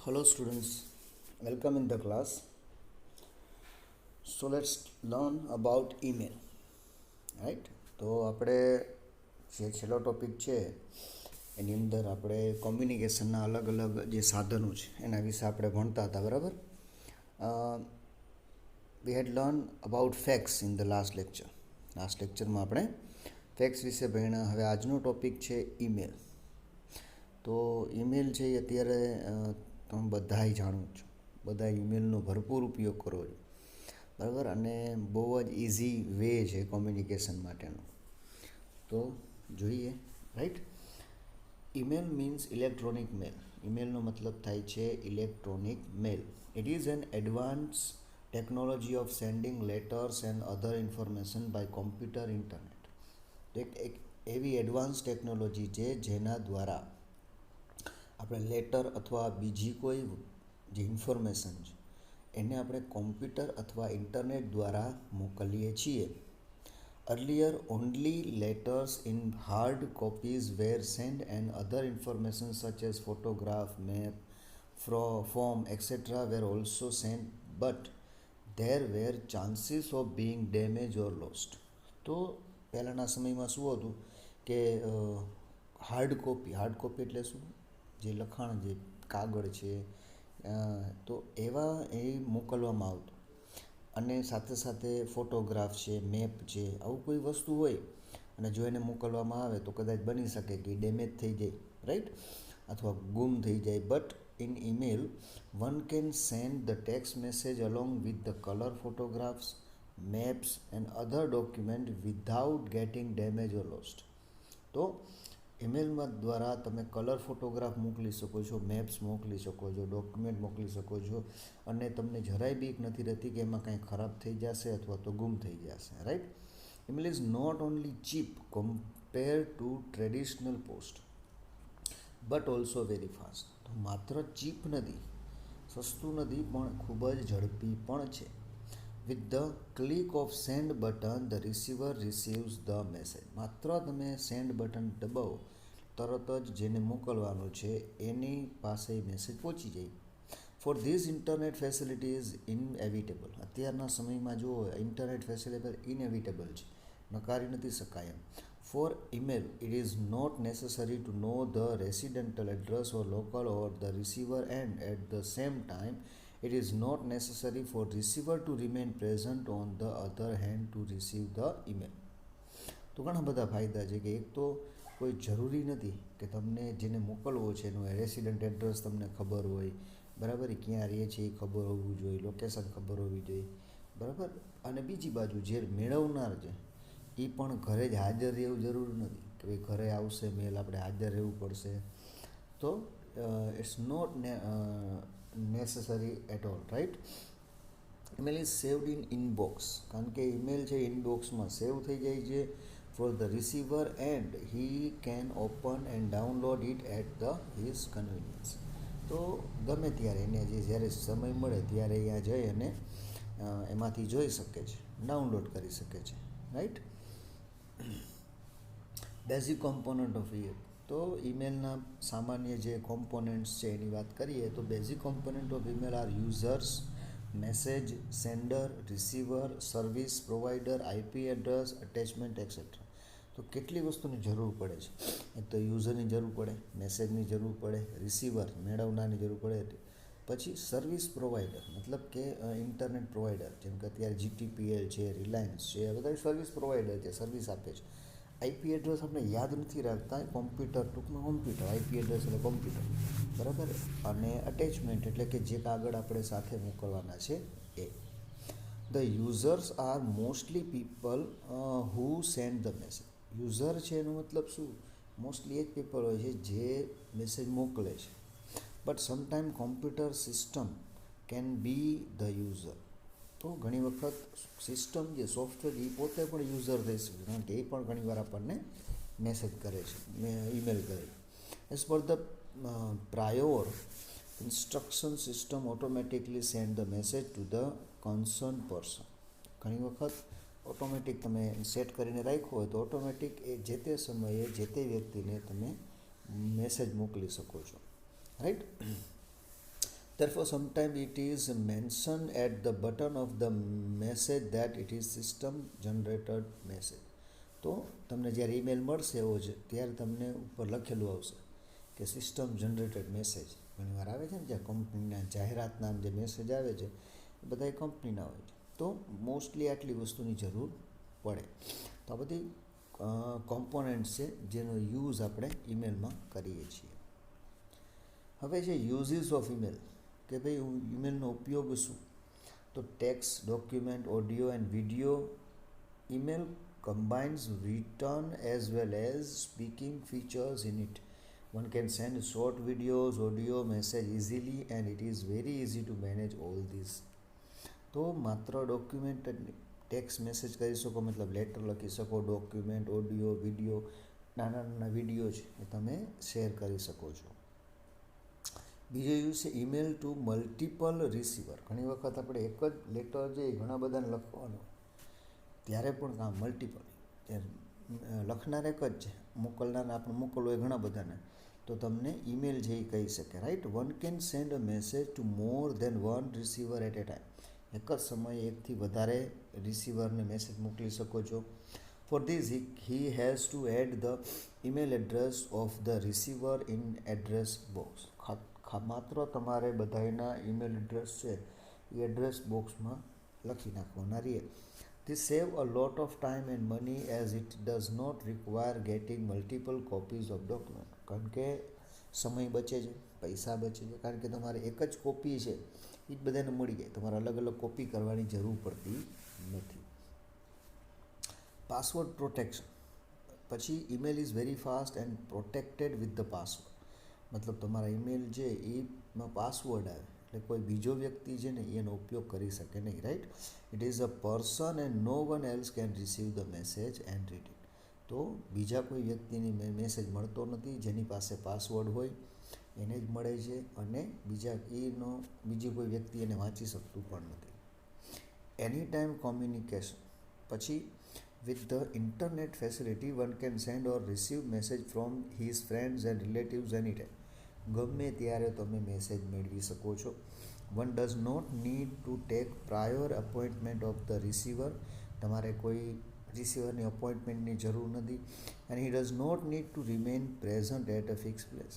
Hello students, welcome in the class. So let's learn about email, right? તો આપણે જે છેલ્લો ટોપિક છે એની અંદર આપણે કોમ્યુનિકેશનના અલગ અલગ જે સાધનો છે એના વિશે આપણે ભણતા હતા, બરાબર? We had learn about facts in the last લેક્ચરમાં આપણે ફેક્ટ્સ વિશે ભણ્યા. હવે આજનો ટોપિક છે ઈમેલ. તો ઈમેલ છે એ અત્યારે તમે બધાય જાણો છો, બધા ઈમેલનો ભરપૂર ઉપયોગ કરો છો, બરાબર? અને બહુ જ ઇઝી વે છે કોમ્યુનિકેશન માટેનો. તો જોઈએ, right? Email means electronic mail. ઈમેલનો મતલબ થાય છે electronic mail. It is an advance technology of sending letters and other information by computer internet. એક એવી એડવાન્સ ટેકનોલોજી છે જેના દ્વારા આપણે લેટર અથવા બીજી કોઈ જે ઇન્ફોર્મેશન છે એને આપણે કોમ્પ્યુટર અથવા ઇન્ટરનેટ દ્વારા મોકલીએ છીએ. Earlier only letters in hard copies were send and other information such as photograph, map, form etcetera were also send but there were chances of being damage or lost. તો પહેલાંના સમયમાં શું હતું કે હાર્ડ કોપી એટલે શું? જે લખાણ, જે કાગળ છે, તો એવા એ મોકલવામાં આવતું. અને સાથે સાથે ફોટોગ્રાફ છે, મેપ છે, આવું કોઈ વસ્તુ હોય અને જો એને મોકલવામાં આવે તો કદાચ બની શકે કે ડેમેજ થઈ જાય, રાઈટ? અથવા ગુમ થઈ જાય. But in email one can send the text message along with the colour photographs, maps and other document without getting damage or lost. તો ઈમેલમાં દ્વારા તમે કલર ફોટોગ્રાફ મોકલી શકો છો, મેપ્સ મોકલી શકો છો, ડોક્યુમેન્ટ મોકલી શકો છો, અને તમને જરાય બીક નથી રહેતી કે એમાં કાંઈ ખરાબ થઈ જશે અથવા તો ગુમ થઈ જશે, right? Email is not only cheap compare to traditional post but also very fast. તો માત્ર ચીપ નથી, સસ્તું નથી, પણ ખૂબ જ ઝડપી પણ છે. With the click of send button the receiver receives the message. માત્ર તમે સેન્ડ બટન દબાવો, તરત જ જેને મોકલવાનું છે એની પાસે મેસેજ પહોંચી જાય. For this internet facility is inevitable. અત્યારના સમયમાં જો ઇન્ટરનેટ ફેસિલિટી ઇનએવિટેબલ છે, નકારી નથી શકાય એમ. For email it is not necessary to know the residential address or local or the receiver and at the same time it is not necessary for receiver to remain present on the other hand to receive the email. તો ઘણા બધા ફાયદા છે કે એક તો કોઈ જરૂરી નથી કે તમને જેને મોકલવો છે એનું રેસિડન્ટ એડ્રેસ તમને ખબર હોય, બરાબર? એ ક્યાં રહે છે એ ખબર હોવું જોઈએ, લોકેશન ખબર હોવી જોઈએ, બરાબર? અને બીજી બાજુ જે મેળવનાર છે એ પણ ઘરે જ હાજર રહેવું જરૂરી નથી કે ભાઈ ઘરે આવશે મેલ, આપણે હાજર રહેવું પડશે. તો it's not necessary at all, right? email is saved in inbox. કારણ કે ઈમેલ છે ઇનબોક્સમાં સેવ થઈ જાય છે for the receiver and he can open and download it at his convenience. તો ગમે ત્યારે એને જ્યારે સમય મળે ત્યારે અહીંયા જઈ અને એમાંથી જોઈ શકે છે, ડાઉનલોડ કરી શકે છે, right? Basic component of email. તો ઈમેલના સામાન્ય જે કોમ્પોનન્ટ્સ છે એની વાત કરીએ તો basic component of email are users, message sender, receiver, service provider, IP address, attachment etcetera. તો કેટલી વસ્તુની જરૂર પડે છે? એક તો યુઝરની જરૂર પડે, મેસેજની જરૂર પડે, રિસીવર મેળવનારની જરૂર પડે, પછી સર્વિસ પ્રોવાઈડર મતલબ કે ઇન્ટરનેટ પ્રોવાઈડર, જેમ કે અત્યારે જીટીપીએલ છે, રિલાયન્સ છે, આ બધા સર્વિસ પ્રોવાઈડર છે, સર્વિસ આપે છે. આઈપી એડ્રેસ આપણે યાદ નથી રાખતા, કોમ્પ્યુટર, ટૂંકમાં કોમ્પ્યુટર, આઈપી એડ્રેસ એટલે કોમ્પ્યુટર, બરાબર? અને અટેચમેન્ટ એટલે કે જે કાગળ આપણે સાથે મોકલવાના છે એ. The users are mostly people who send the message. User છે એનો મતલબ શું? મોસ્ટલી એ જ પીપલ હોય છે જે મેસેજ મોકલે છે. But sometime computer system can be the user. તો ઘણી વખત સિસ્ટમ જે સોફ્ટવેર એ પોતે પણ યુઝર થઈ શકે, કારણ કે એ પણ ઘણીવાર આપણને મેસેજ કરે છે, ઈમેલ કરે છે. As per the prior instruction system automatically send the message to the concern person. ઘણી વખત ઓટોમેટિક તમે સેટ કરીને રાખ્યો હોય તો ઓટોમેટિક એ જે તે સમયે જે તે વ્યક્તિને તમે મેસેજ મોકલી શકો છો, right? Therefore, sometimes it is mentioned at the bottom of the message that it is system generated message. તો તમને જ્યારે ઈમેલ મળશે એવો છે ત્યારે તમને ઉપર લખેલું આવશે કે સિસ્ટમ જનરેટેડ મેસેજ. ઘણીવાર આવે છે ને જ્યાં કંપનીના જાહેરાતના જે મેસેજ આવે છે એ બધા એ કંપનીના હોય છે. તો મોસ્ટલી આટલી વસ્તુની જરૂર પડે. તો આ બધી કોમ્પોનન્ટ્સ છે જેનો યુઝ આપણે ઈમેલમાં કરીએ છીએ. હવે છે યુઝિસ ઓફ ઈમેલ, કે ભાઈ ઈમેલનો ઉપયોગ શું? તો text, document, audio and video. Email combines written as well as speaking features in it. One can send short videos, audio, message easily, and it is very easy to manage all this. તો માત્ર document text message કરી શકો, મતલબ letter લખી શકો, document, audio, video, નાના નાના video છે એ તમે શેર કરી શકો છો. બીજો યુઝ છે ઈમેલ ટુ મલ્ટિપલ રિસીવર. ઘણી વખત આપણે એક જ લેટર જે ઘણા બધાને લખવાનો ત્યારે પણ કામ મલ્ટિપલ, લખનાર એક જ છે, મોકલનારને આપણે મોકલવો હોય ઘણા બધાને, તો તમને ઈમેલ જે કહી શકે, right. One can send a message to more than one receiver at a time. એક જ સમયે એકથી વધારે રિસીવરને મેસેજ મોકલી શકો છો. For this he has to add the email address of the receiver in address box. માત્ર તમારે બધાના ઈમેલ એડ્રેસ છે એ એડ્રેસ બોક્સમાં લખી નાખવાના રહે. This save a lot of time and money as it does not require getting multiple copies of document. કારણ કે સમય બચે છે, પૈસા બચે છે, કારણ કે તમારે એક જ કોપી છે એ જ બધાને મળી જાય, તમારે અલગ અલગ કોપી કરવાની જરૂર પડતી નથી. Password protection. પછી email is very fast and protected with the password. મતલબ તમારા ઈમેલ છે એમાં પાસવર્ડ આવે એટલે કોઈ બીજો વ્યક્તિ છે ને એનો ઉપયોગ કરી શકે નહીં, right. It is a person and no one else can receive the message and read it. તો બીજા કોઈ વ્યક્તિની મેસેજ મળતો નથી, જેની પાસે પાસવર્ડ હોય એને જ મળે છે, અને બીજી કોઈ વ્યક્તિ એને વાંચી શકતું પણ નથી. એની ટાઈમ કોમ્યુનિકેશન. પછી with the internet facility one can send or receive message from his friends and relatives anytime. ગમે ત્યારે તમે મેસેજ મેળવી શકો છો. One does not need to take prior appointment of the receiver. તમારે કોઈ રિસીવરની અપોઇન્ટમેન્ટની જરૂર નથી. And he does not need to remain present at a fix place.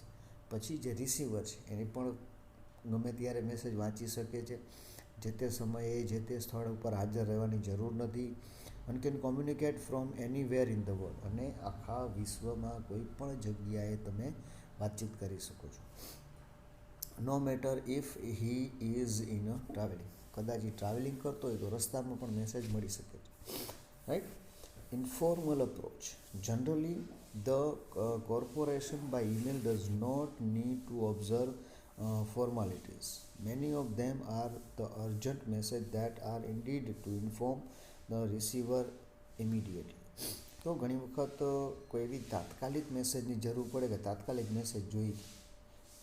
પછી જે રિસીવર છે એની પણ ગમે ત્યારે મેસેજ વાંચી શકે છે, જે તે સમયે જે તે સ્થળ ઉપર હાજર રહેવાની જરૂર નથી. One can communicate from anywhere in the world. અને આખા વિશ્વમાં કોઈ પણ જગ્યાએ તમે વાતચીત કરી શકો છો. No matter if he is in a travelling. કદાચ એ ટ્રાવેલિંગ કરતો હોય તો રસ્તામાં પણ મેસેજ મળી શકે છે, right. Informal approach. Generally the corporation by email does not need to observe formalities. Many of them are the urgent message that are indeed to inform the receiver immediately. તો ઘણી વખત કોઈ એવી તાત્કાલિક મેસેજની જરૂર પડે કે તાત્કાલિક મેસેજ જોઈએ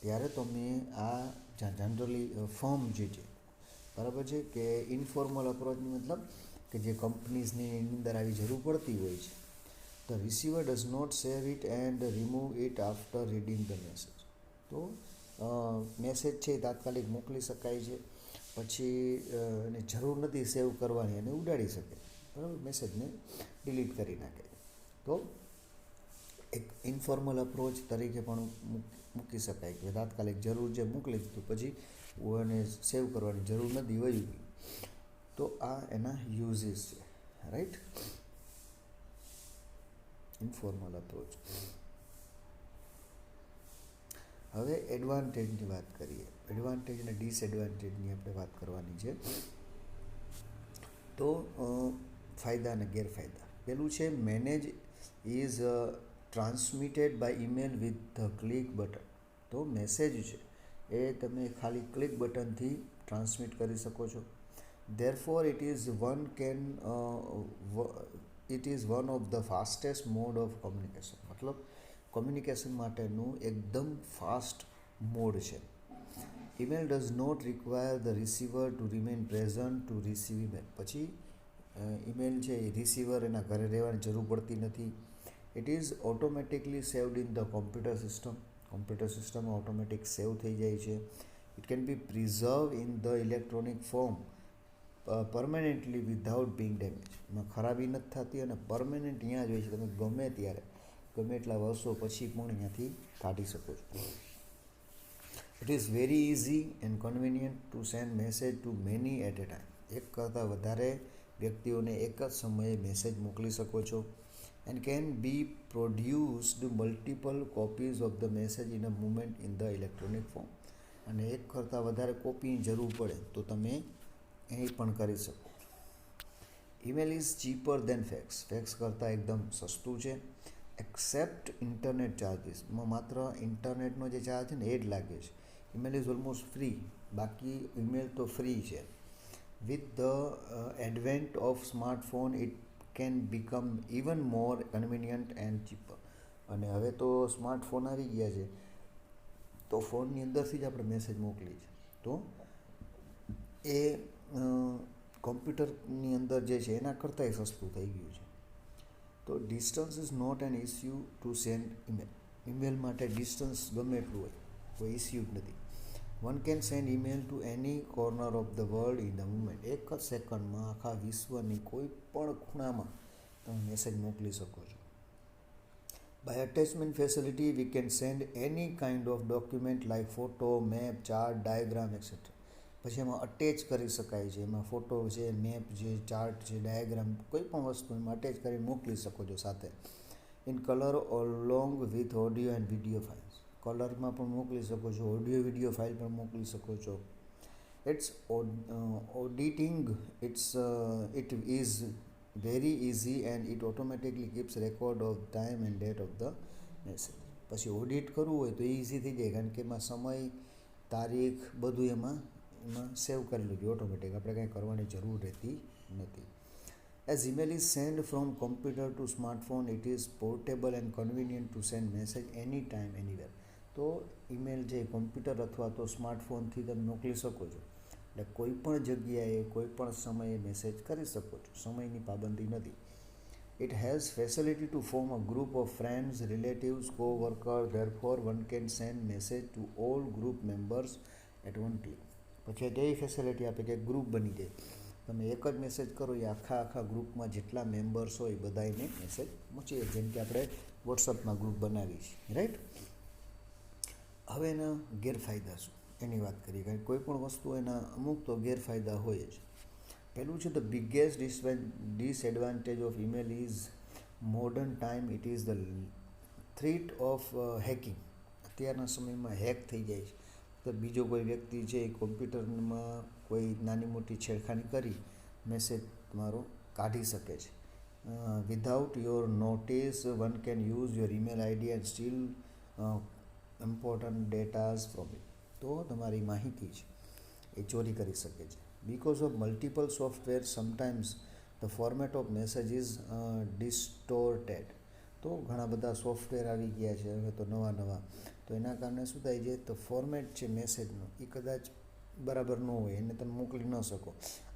ત્યારે તમે આ જનરલી ફોર્મ જે છે, બરાબર છે, કે ઇન્ફોર્મલ અપ્રોચની મતલબ કે જે કંપનીઝની અંદર આવી જરૂર પડતી હોય છે. The receiver does not save it and remove it after reading the message. તો મેસેજ છે એ તાત્કાલિક મોકલી શકાય છે, પછી એને જરૂર નથી સેવ કરવાની, એને ઉડાડી શકે, બરાબર, મેસેજને ડિલીટ કરી નાખે. તો એક ઇન્ફોર્મલ અપ્રોચ તરીકે પણ મૂકી શકાય કે તાત્કાલિક જરૂર છે મોકલી દીધું, પછી એને સેવ કરવાની જરૂર નથી, વયું ગયું. તો આ એના યુઝિસ છે, રાઈટ. Informal approach. હવે એડવાન્ટેજની વાત કરીએ. એડવાન્ટેજ અને ડિસએડવાન્ટેજની આપણે વાત કરવાની છે. તો ફાયદા અને ગેરફાયદા. પેલું છે manage is transmitted by email with the click button. તો મેસેજ છે એ તમે ખાલી ક્લિક બટનથી ટ્રાન્સમિટ કરી શકો છો. Therefore it is one of the fastest mode of communication. મતલબ કોમ્યુનિકેશન માટેનું એકદમ ફાસ્ટ મોડ છે. Email does not require the receiver to remain present to receive email. પછી ઈમેલ છે એ રિસીવર એના ઘરે રહેવાની જરૂર પડતી નથી. It is automatically saved in the computer system. Computer સિસ્ટમમાં ઓટોમેટિક સેવ થઈ જાય છે. It can be preserved in the electronic form permanently without being damaged. એમાં ખરાબી નથી થતી અને પરમેનન્ટ ત્યાં જ હોય છે, તમે ગમે ત્યારે ગમે એટલા વર્ષો પછી પણ અહીંયાથી કાઢી શકો છો. It is very easy and convenient to send message to many at a time. એક કરતાં વધારે વ્યક્તિઓને એક જ સમયે મેસેજ મોકલી શકો છો. And can be produced multiple copies of the message in a moment in the electronic form. અને એક કરતાં વધારે કોપીની જરૂર પડે તો તમે એ પણ કરી શકો. Email is cheaper than fax. Fax કરતાં એકદમ સસ્તું છે. એક્સેપ્ટ ઇન્ટરનેટ ચાર્જીસમાં માત્ર ઇન્ટરનેટનો જે ચાર્જ છે ને એ જ લાગે છે. Email is almost free. બાકી ઈમેલ તો ફ્રી છે. With the advent of smartphone it can become even more convenient and cheaper. અને હવે તો સ્માર્ટફોન આવી ગયા છે તો ફોનની અંદરથી જ આપણે મેસેજ મોકલીએ છીએ. તો એ કોમ્પ્યુટરની અંદર જે છે એના કરતાંય સસ્તું થઈ ગયું છે. તો distance is not an issue to send email. Email માટે ડિસ્ટન્સ ગમે એટલું હોય, કોઈ ઇસ્યુ જ નથી. One can send email to any corner of the world in the moment. એક જ સેકન્ડમાં આખા વિશ્વની કોઈ પણ ખૂણામાં તમે મેસેજ મોકલી શકો છો. By attachment facility we can send any kind of document like photo, map, chart, diagram etcetera. પછી એમાં અટેચ કરી શકાય છે. એમાં ફોટો છે, મેપ છે, ચાર્ટ છે, ડાયાગ્રામ, કોઈ પણ વસ્તુ એમાં અટેચ કરી મોકલી શકો છો સાથે. In colour along with audio and video files. કલરમાં પણ મોકલી શકો છો, ઓડિયો વિડીયો ફાઇલ પણ મોકલી શકો છો. It's auditing it is very easy and it automatically keeps record of time and date of the message. પછી ઓડિટ કરવું હોય તો ઇઝી થઈ જાય, કારણ કે એમાં સમય, તારીખ બધું એમાં સેવ કરેલું છે ઓટોમેટિક. આપણે કાંઈ કરવાની જરૂર રહેતી નથી. As email is send from computer to smartphone it is portable and convenient to send message any time anywhere. તો ઈમેલ જે કોમ્પ્યુટર અથવા તો સ્માર્ટફોનથી તમે મોકલી શકો છો. એટલે કોઈ પણ જગ્યાએ કોઈ પણ સમયે મેસેજ કરી શકો છો. સમયની પાબંદી નથી. It has facility to form a group of friends, relatives, co-worker. Therefore one can send message to all group members at one click. પછી તે ફેસિલિટી આપે કે ગ્રુપ બની જાય. તમે એક જ મેસેજ કરો એ આખા ગ્રુપમાં જેટલા મેમ્બર્સ હોય બધાને મેસેજ પહોંચી જાય. જેમ કે આપણે વોટ્સઅપમાં ગ્રુપ બનાવીએ છીએ, રાઈટ. હવે એના ગેરફાયદા શું એની વાત કરીએ. કારણ કે કોઈ પણ વસ્તુ એના અમુક તો ગેરફાયદા હોય જ. પહેલું છે the biggest disadvantage of email is modern time it is the threat of hacking. અત્યારના સમયમાં હેક થઈ જાય છે. તો બીજો કોઈ વ્યક્તિ છે એ કોમ્પ્યુટરમાં કોઈ નાની મોટી છેડખાની કરી મેસેજ તમારો કાઢી શકે છે. Without your notice one can use your email ID and steal important datas from it. તો તમારી માહિતી છે એ ચોરી કરી શકે છે. Because of multiple software sometimes the format of message is distorted. તો ઘણા બધા સોફ્ટવેર આવી ગયા છે હવે તો નવા. તો એના કારણે શું થાય છે, તો ફોર્મેટ છે મેસેજનો એ કદાચ બરાબર ન હોય, એને તમે મોકલી ન શકો.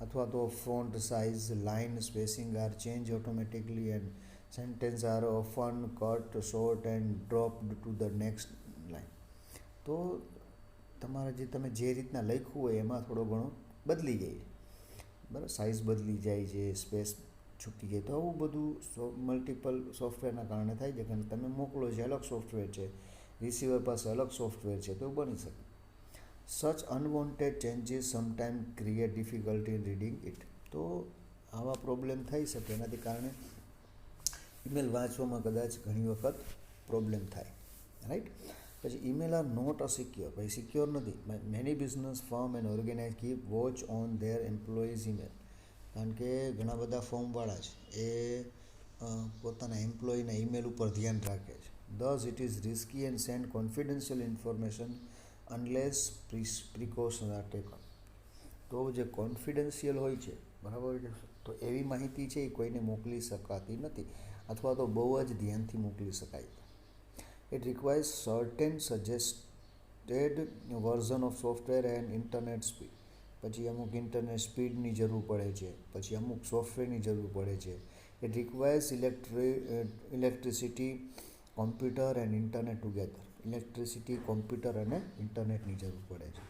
અથવા તો font size, line spacing are change automatically and sentence are often cut short and dropped to the next line. તો તમારે તમે જે રીતના લખ્યું હોય એમાં થોડો ઘણો બદલી જાય છે, બરાબર. સાઇઝ બદલી જાય છે, સ્પેસ છૂટી જાય. તો આવું બધું મલ્ટિપલ સોફ્ટવેરના કારણે થાય છે. કારણ તમે મોકલો છે અલગ સોફ્ટવેર છે, રિસીવર પાસે અલગ સોફ્ટવેર છે, તો બની શકે. Such unwanted changes sometime create difficulty in reading it. તો આવા પ્રોબ્લેમ થઈ શકે. એનાથી કારણે ઈમેલ વાંચવામાં કદાચ ઘણી વખત પ્રોબ્લેમ થાય, રાઈટ. પછી email are not a secure. ભાઈ સિક્યોર નથી. Many business firm and organize keep watch on their employees email. કારણ કે ઘણા બધા ફોર્મવાળા છે એ પોતાના એમ્પ્લોયીના ઈમેલ ઉપર ધ્યાન રાખે છે. Thus it is risky and send confidential information unless precautions are taken. તો જે કોન્ફિડન્શિયલ હોય છે, બરાબર છે, તો એવી માહિતી છે એ કોઈને મોકલી શકાતી નથી, અથવા તો બહુ જ ધ્યાનથી મોકલી શકાય. It requires certain suggested version of software and internet speed. પછી અમુક ઇન્ટરનેટ સ્પીડની જરૂર પડે છે, પછી અમુક સોફ્ટવેરની જરૂર પડે છે. It requires electricity, computer and internet together. Electricity, computer અને ઇન્ટરનેટની જરૂર પડે છે.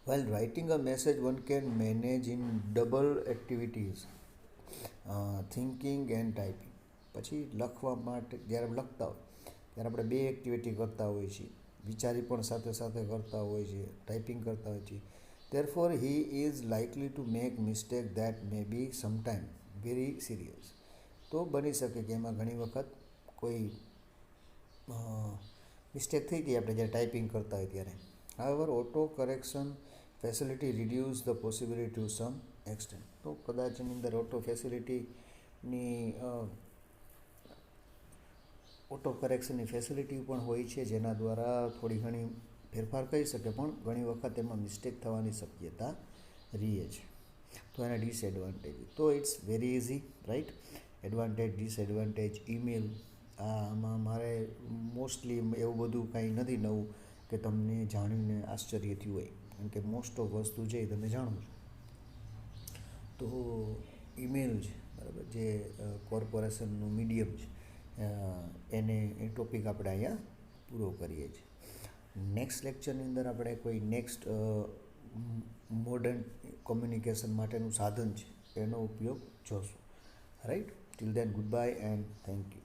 While writing a message, one can manage in double activities, thinking and typing. પછી લખવા માટે જ્યારે લખતા હોય ત્યારે આપણે બે એક્ટિવિટી કરતા હોઈએ છીએ, વિચારી પણ સાથે સાથે કરતા હોઈએ છીએ, ટાઈપિંગ કરતા હોઈએ છીએ. Therefore, he is likely to make mistake that may be sometime very serious. તો બની શકે કે એમાં ઘણી વખત કોઈ મિસ્ટેક થઈ ગઈ આપણે જ્યારે ટાઈપિંગ કરતા હોય ત્યારે. However, auto correction facility reduce the possibility to some extent. તો કદાચ એની અંદર ઓટો ફેસિલિટીની ઓટો કરેક્શનની ફેસિલિટી પણ હોય છે, જેના દ્વારા થોડી ઘણી ફેરફાર કરી શકે, પણ ઘણી વખત એમાં મિસ્ટેક થવાની શક્યતા રહે છે. તો એના ડિસએડવાન્ટેજ, તો it's very easy, right. Advantage, disadvantage, email, આમાં મારે મોસ્ટલી એવું બધું કાંઈ નથી નવું કે તમને જાણીને આશ્ચર્ય થયું હોય, કારણ કે મોસ્ટ ઓફ વસ્તુ છે એ તમે જાણો છો. તો ઈમેલ છે, બરાબર, જે કોર્પોરેશનનું મીડિયમ છે, એને એ ટોપિક આપણે અહીંયા પૂરો કરીએ છીએ. નેક્સ્ટ લેક્ચરની અંદર આપણે કોઈ નેક્સ્ટ મોડર્ન કોમ્યુનિકેશન માટેનું સાધન છે એનો ઉપયોગ જોશું. Right. Till then, goodbye and thank you.